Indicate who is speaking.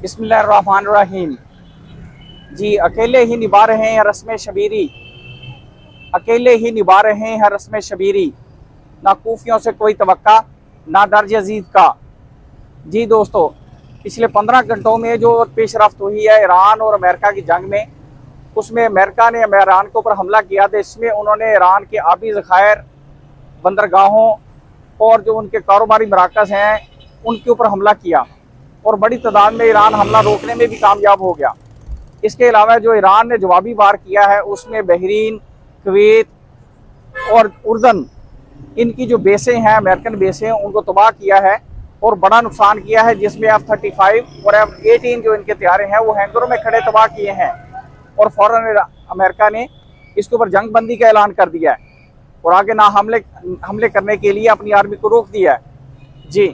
Speaker 1: बिस्मिल्लाहिर्रहमानिर्रहीम। जी, अकेले ही निभा रहे हैं रस्म शबीरी, अकेले ही निभा रहे हैं रस्म शबीरी, ना कूफियों से कोई तवक्का, ना डर यजीद का। जी दोस्तों, पिछले 15 घंटों में जो पेशरफ्त हुई है ईरान और अमेरिका की जंग में, उसमें अमेरिका ने ईरान के ऊपर हमला किया था। इसमें उन्होंने ईरान के आबी ज़खायर, बंदरगाहों और जो उनके कारोबारी मराकज़ हैं उनके ऊपर हमला किया और बड़ी तादाद में ईरान हमला रोकने में भी कामयाब हो गया। इसके अलावा जो ईरान ने जवाबी वार किया है उसमें बहरीन, कुवैत और उर्दन, इनकी जो बेसें हैं, अमेरिकन बेसें हैं, उनको तबाह किया है और बड़ा नुकसान किया है, जिसमें F-35 और F-18 जो इनके तैयारे हैं वो हैंगरों में खड़े तबाह किए हैं। और फ़ौरन अमेरिका ने इसके ऊपर जंग बंदी का ऐलान कर दिया है और आगे ना हमले करने के लिए अपनी आर्मी को रोक दिया है। जी।